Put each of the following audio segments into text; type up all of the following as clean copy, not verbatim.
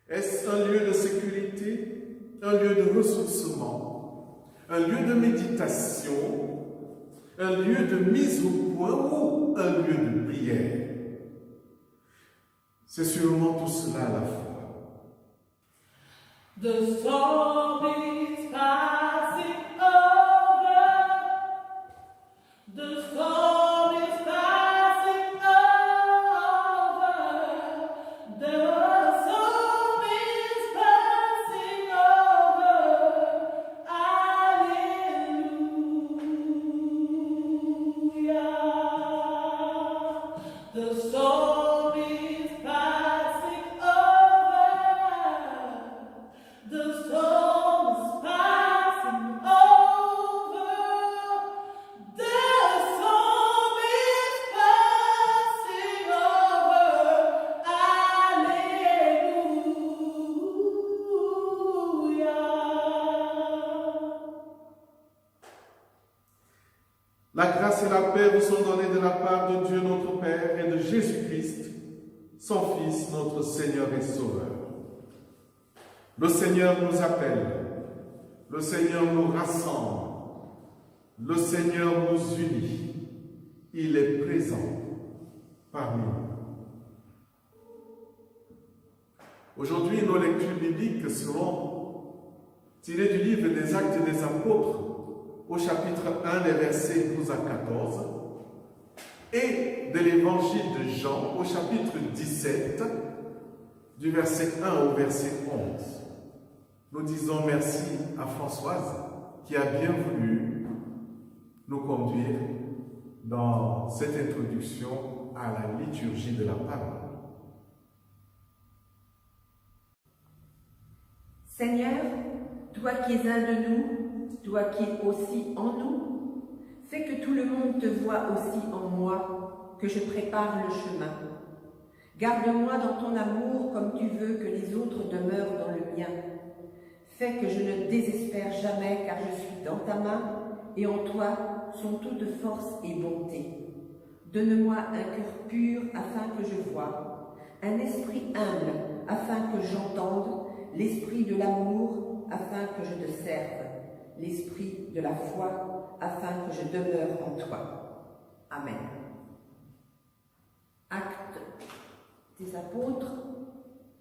Est-ce un lieu de sécurité, un lieu de ressourcement, un lieu de méditation, un lieu de mise au point ou un lieu de prière? C'est sûrement tout cela à la fois. The storm is passing over. The storm is passing over. The storm is passing over. Hallelujah. The storm is passing over. The storm is passing over. The storm is passing over. Hallelujah. La grâce et la paix vous sont données de la part de Dieu notre Père et de Jésus-Christ, son Fils, notre Seigneur et Sauveur. Le Seigneur nous appelle, le Seigneur nous rassemble, le Seigneur nous unit. Il est présent parmi nous. Aujourd'hui, nos lectures bibliques seront tirées du livre des Actes des Apôtres, au chapitre 1, des versets 12 à 14, et de l'évangile de Jean, au chapitre 17, du verset 1 au verset 11. Nous disons merci à Françoise qui a bien voulu nous conduire dans cette introduction à la liturgie de la parole. Seigneur, toi qui es un de nous, toi qui es aussi en nous, fais que tout le monde te voie aussi en moi, que je prépare le chemin. Garde-moi dans ton amour comme tu veux que les autres demeurent dans le mien. Fais que je ne désespère jamais car je suis dans ta main et en toi sont toute force et bonté. Donne-moi un cœur pur afin que je voie, un esprit humble afin que j'entende, l'esprit de l'amour afin que je te serve, l'esprit de la foi afin que je demeure en toi. Amen. Actes des Apôtres,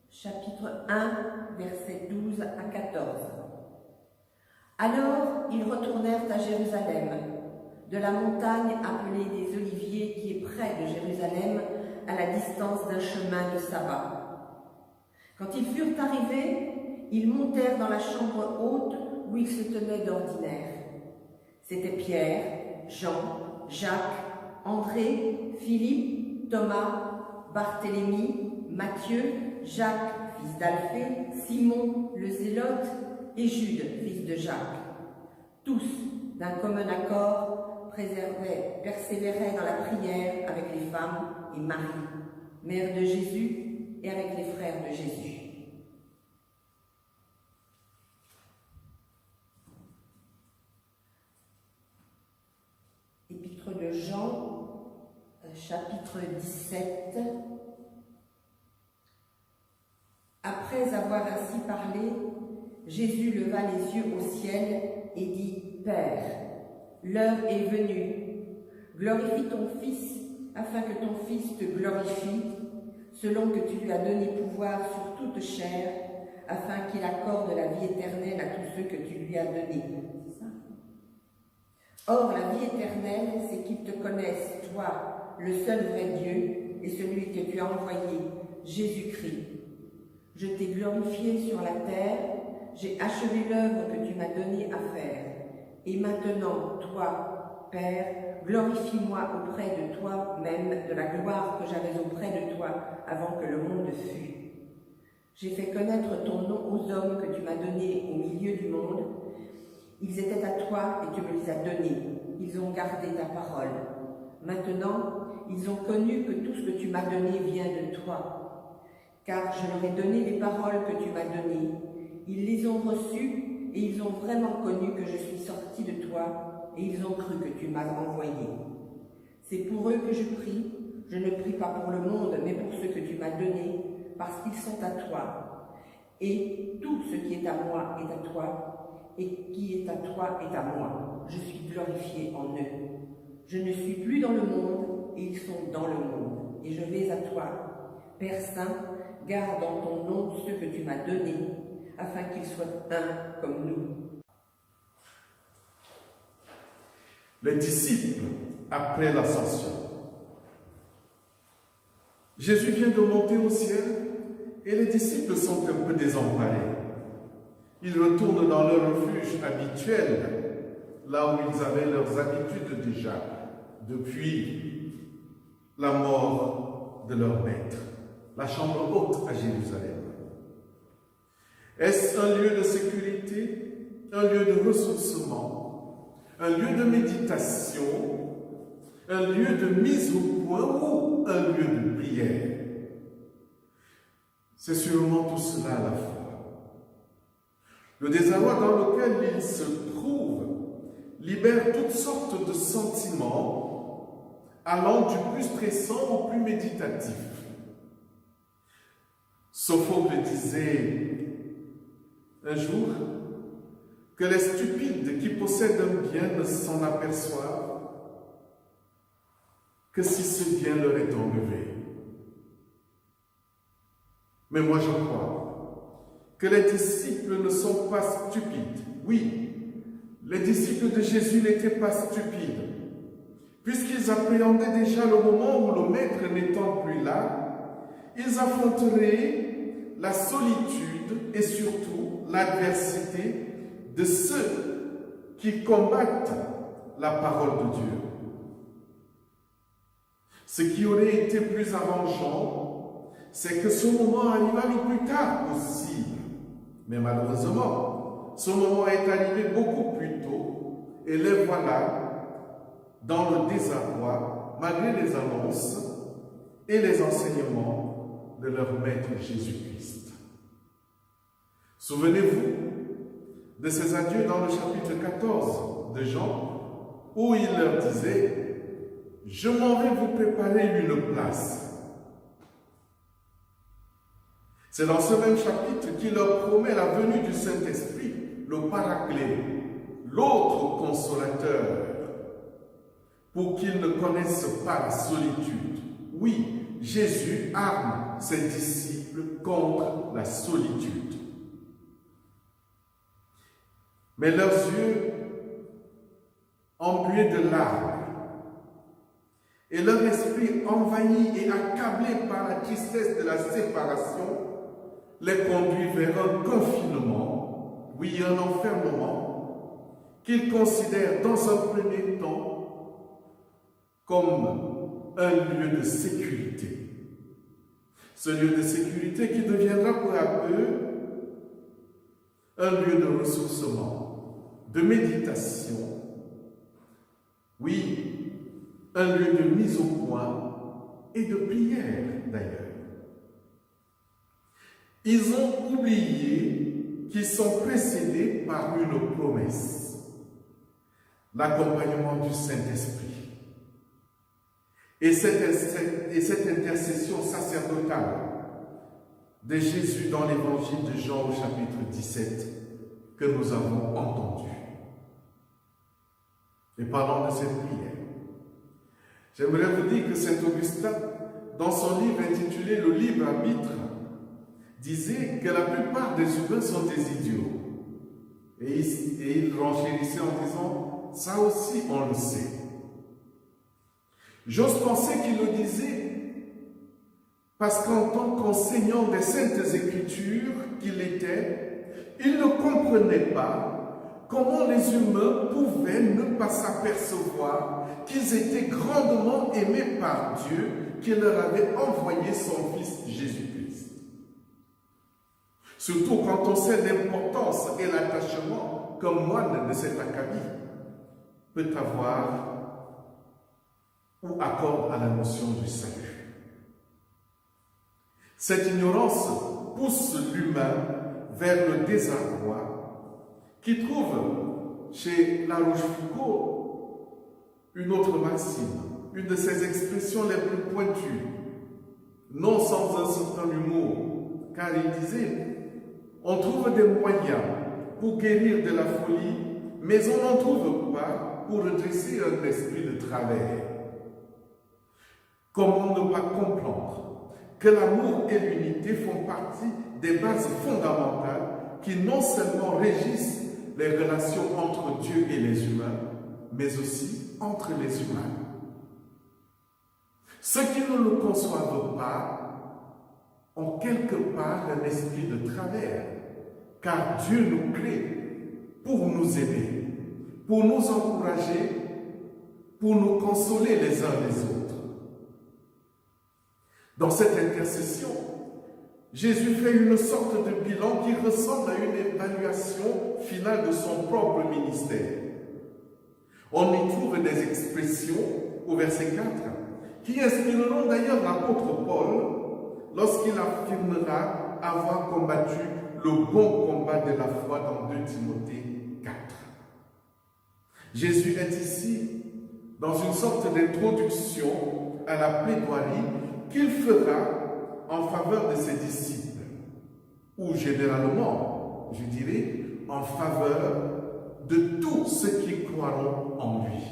chapitre 1, versets 12 à 14. Alors, ils retournèrent à Jérusalem, de la montagne appelée des Oliviers qui est près de Jérusalem, à la distance d'un chemin de sabbat. Quand ils furent arrivés, ils montèrent dans la chambre haute où ils se tenaient d'ordinaire. C'étaient Pierre, Jean, Jacques, André, Philippe, Thomas, Barthélemy, Matthieu, Jacques, fils d'Alphée, Simon, le Zélote, et Jude, fils de Jacques. Tous, d'un commun accord, persévéraient dans la prière avec les femmes et Marie, mère de Jésus, et avec les frères de Jésus. Épître de Jean, chapitre 17. Après avoir ainsi parlé, Jésus leva les yeux au ciel et dit « Père, l'heure est venue. Glorifie ton Fils, afin que ton Fils te glorifie, selon que tu lui as donné pouvoir sur toute chair, afin qu'il accorde la vie éternelle à tous ceux que tu lui as donnés. » Or, la vie éternelle, c'est qu'ils te connaissent, toi, le seul vrai Dieu, et celui que tu as envoyé, Jésus-Christ. Je t'ai glorifié sur la terre, j'ai achevé l'œuvre que tu m'as donnée à faire. Et maintenant, toi, Père, glorifie-moi auprès de toi-même de la gloire que j'avais auprès de toi avant que le monde fût. J'ai fait connaître ton nom aux hommes que tu m'as donnés au milieu du monde. Ils étaient à toi et tu me les as donnés. Ils ont gardé ta parole. Maintenant, ils ont connu que tout ce que tu m'as donné vient de toi. Car je leur ai donné les paroles que tu m'as données. Ils les ont reçues et ils ont vraiment connu que je suis sorti de toi et ils ont cru que tu m'as envoyé. C'est pour eux que je prie. Je ne prie pas pour le monde, mais pour ceux que tu m'as donnés, parce qu'ils sont à toi. Et tout ce qui est à moi est à toi, et qui est à toi est à moi. Je suis glorifié en eux. Je ne suis plus dans le monde, et ils sont dans le monde. Et je vais à toi. Père Saint, garde en ton nom ceux que tu m'as donnés, afin qu'ils soient un comme nous. Les disciples après l'ascension. Jésus vient de monter au ciel et les disciples sont un peu désemparés. Ils retournent dans leur refuge habituel, là où ils avaient leurs habitudes déjà, depuis la mort de leur maître, la chambre haute à Jérusalem. Est-ce un lieu de sécurité, un lieu de ressourcement, un lieu de méditation, un lieu de mise au point ou un lieu de prière? C'est sûrement tout cela à la fois. Le désarroi dans lequel il se trouve libère toutes sortes de sentiments allant du plus stressant au plus méditatif. Sophocle disait un jour que les stupides qui possèdent un bien ne s'en aperçoivent que si ce bien leur est enlevé. Mais moi je crois que les disciples ne sont pas stupides. Oui, les disciples de Jésus n'étaient pas stupides, puisqu'ils appréhendaient déjà le moment où le Maître n'étant plus là, ils affronteraient la solitude et surtout l'adversité de ceux qui combattent la parole de Dieu. Ce qui aurait été plus arrangeant, c'est que ce moment arriva le plus tard possible. Mais malheureusement, ce moment est arrivé beaucoup plus tôt, et les voilà dans le désarroi, malgré les annonces et les enseignements de leur Maître Jésus-Christ. Souvenez-vous de ces adieux dans le chapitre 14 de Jean, où il leur disait « Je m'en vais vous préparer une place ». C'est dans ce même chapitre qu'il leur promet la venue du Saint-Esprit, le Paraclet, l'autre consolateur, pour qu'ils ne connaissent pas la solitude. Oui, Jésus arme ses disciples contre la solitude. Mais leurs yeux, embués de larmes, et leur esprit envahi et accablé par la tristesse de la séparation, les conduit vers un confinement, oui, un enfermement, qu'ils considèrent dans un premier temps comme un lieu de sécurité. Ce lieu de sécurité qui deviendra peu à peu un lieu de ressourcement, de méditation, oui, un lieu de mise au point et de prière d'ailleurs. Ils ont oublié qu'ils sont précédés par une promesse, l'accompagnement du Saint-Esprit. Et cette intercession sacerdotale de Jésus dans l'évangile de Jean au chapitre 17 que nous avons entendu. Et parlant de cette prière, j'aimerais vous dire que Saint Augustin, dans son livre intitulé « Le libre arbitre », disait que la plupart des humains sont des idiots. Et il renchérissait en disant « ça aussi on le sait ». J'ose penser qu'il le disait parce qu'en tant qu'enseignant des Saintes Écritures qu'il était, il ne comprenait pas comment les humains pouvaient ne pas s'apercevoir qu'ils étaient grandement aimés par Dieu qui leur avait envoyé son Fils Jésus-Christ. Surtout quand on sait l'importance et l'attachement qu'un moine de cet acabit peut avoir ou accorde à la notion du salut. Cette ignorance pousse l'humain vers le désarroi qui trouve chez La Rochefoucauld une autre maxime, une de ses expressions les plus pointues, non sans un certain humour, car il disait On trouve des moyens pour guérir de la folie, mais on n'en trouve pas pour redresser un esprit de travers. Comment ne pas comprendre que l'amour et l'unité font partie des bases fondamentales qui non seulement régissent les relations entre Dieu et les humains, mais aussi entre les humains. Ceux qui ne le conçoivent pas ont quelque part un esprit de travers, car Dieu nous crée pour nous aimer, pour nous encourager, pour nous consoler les uns les autres. Dans cette intercession, Jésus fait une sorte de bilan qui ressemble à une évaluation finale de son propre ministère. On y trouve des expressions au verset 4 qui inspireront d'ailleurs l'apôtre Paul lorsqu'il affirmera avoir combattu le bon combat de la foi dans 2 Timothée 4. Jésus est ici dans une sorte d'introduction à la plaidoirie qu'il fera en faveur de ses disciples, ou généralement, je dirais, en faveur de tous ceux qui croiront en lui.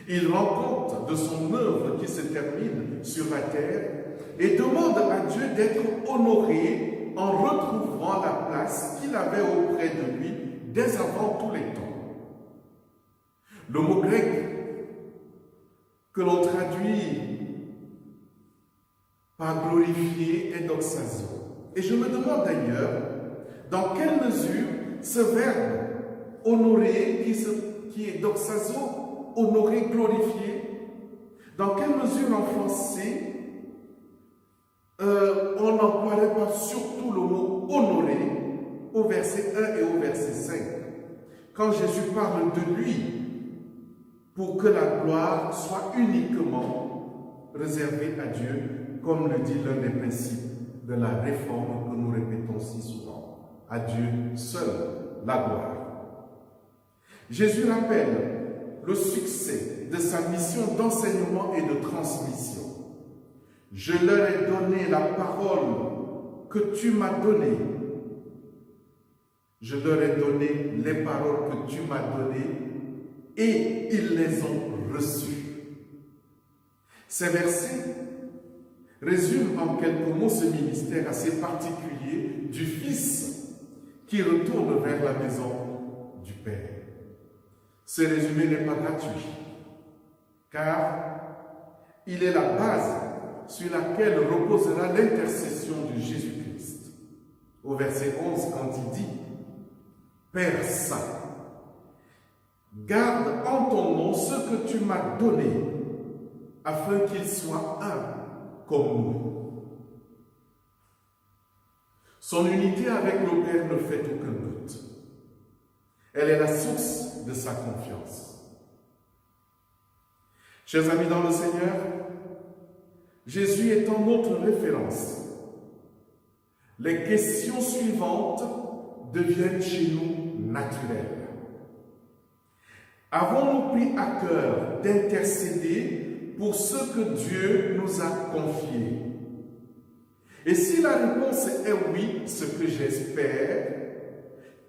Il rend compte de son œuvre qui se termine sur la terre et demande à Dieu d'être honoré en retrouvant la place qu'il avait auprès de lui dès avant tous les temps. Le mot grec que l'on traduit par glorifier est doxazo. Et je me demande d'ailleurs dans quelle mesure ce verbe honorer qui est doxazo, honorer, glorifier, dans quelle mesure en français on n'emploierait pas surtout le mot honorer au verset 1 et au verset 5, quand Jésus parle de lui, pour que la gloire soit uniquement réservée à Dieu, comme le dit l'un des principes de la réforme que nous répétons si souvent. À Dieu seul la gloire. Jésus rappelle le succès de sa mission d'enseignement et de transmission. Je leur ai donné la parole que tu m'as donnée. Je leur ai donné les paroles que tu m'as données et ils les ont reçues. Ces versets résument en quelques mots ce ministère assez particulier du Fils qui retourne vers la maison du Père. Ce résumé n'est pas gratuit, car il est la base sur laquelle reposera l'intercession de Jésus-Christ. Au verset 11, quand il dit « Père Saint, garde en ton nom ce que tu m'as donné, afin qu'ils soient un comme nous. » Son unité avec le Père ne fait aucun doute. Elle est la source de sa confiance. Chers amis dans le Seigneur, Jésus étant notre référence, les questions suivantes deviennent chez nous naturelles. Avons-nous pris à cœur d'intercéder pour ce que Dieu nous a confié? Et si la réponse est oui, ce que j'espère,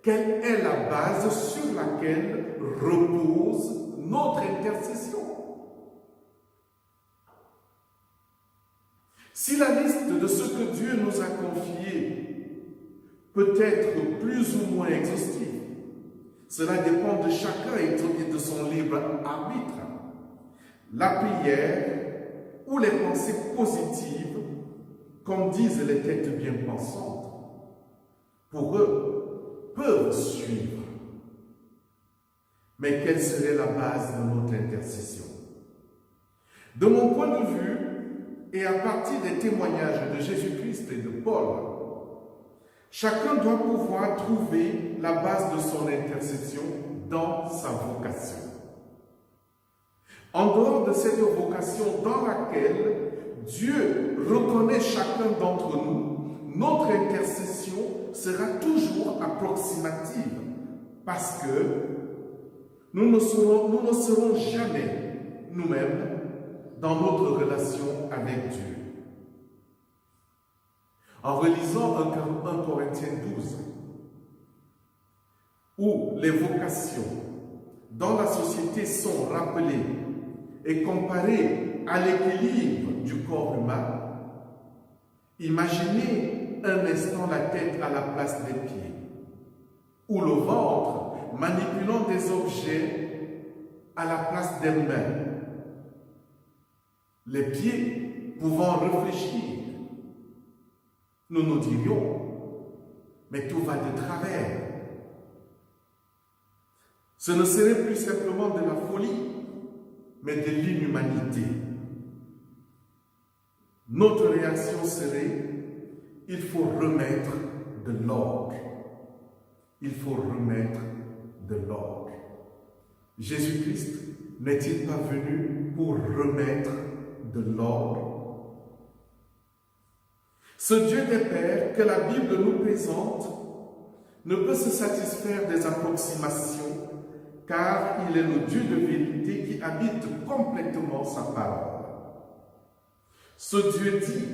quelle est la base sur laquelle repose notre intercession? Si la liste de ce que Dieu nous a confié peut être plus ou moins exhaustive, cela dépend de chacun et de son libre arbitre. La prière ou les pensées positives, comme disent les têtes bien pensantes, pour eux, peuvent suivre. Mais quelle serait la base de notre intercession? De mon point de vue, et à partir des témoignages de Jésus-Christ et de Paul, chacun doit pouvoir trouver la base de son intercession dans sa vocation. En dehors de cette vocation dans laquelle Dieu reconnaît chacun d'entre nous, notre intercession sera toujours approximative parce que nous ne serons jamais nous-mêmes dans notre relation avec Dieu. En relisant 1 Corinthiens 12, où les vocations dans la société sont rappelées et comparées à l'équilibre du corps humain, imaginez un instant la tête à la place des pieds, ou le ventre manipulant des objets à la place des mains, les pieds pouvant réfléchir. Nous nous dirions, mais tout va de travers. Ce ne serait plus simplement de la folie, mais de l'inhumanité. Notre réaction serait, il faut remettre de l'ordre. Il faut remettre de l'ordre. Jésus-Christ n'est-il pas venu pour remettre de l'ordre? Ce Dieu des Pères que la Bible nous présente ne peut se satisfaire des approximations, car il est le Dieu de vérité qui habite complètement sa parole. Ce Dieu dit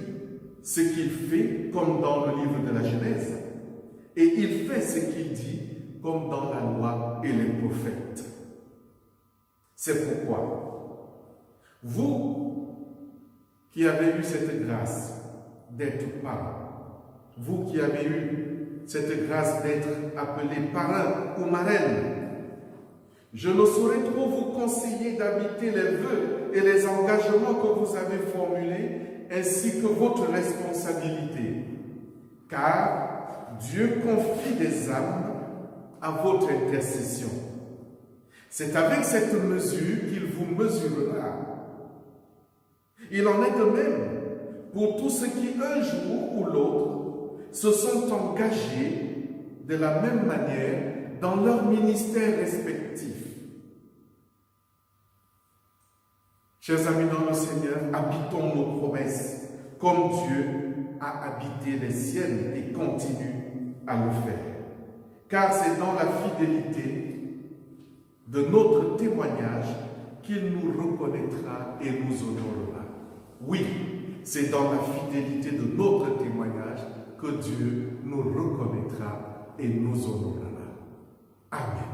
ce qu'il fait comme dans le livre de la Genèse, et il fait ce qu'il dit comme dans la loi et les prophètes. C'est pourquoi, vous qui avez eu cette grâce d'être parents, vous qui avez eu cette grâce d'être appelé parrain ou marraine, je ne saurais trop vous conseiller d'habiter les vœux et les engagements que vous avez formulés, ainsi que votre responsabilité, car Dieu confie des âmes à votre intercession. C'est avec cette mesure qu'il vous mesurera. Il en est de même pour tous ceux qui, un jour ou l'autre, se sont engagés de la même manière dans leurs ministères respectifs. Chers amis dans le Seigneur, habitons nos promesses comme Dieu a habité les siennes et continue à le faire. Car c'est dans la fidélité de notre témoignage qu'il nous reconnaîtra et nous honorera. Oui, c'est dans la fidélité de notre témoignage que Dieu nous reconnaîtra et nous honorera. Amen.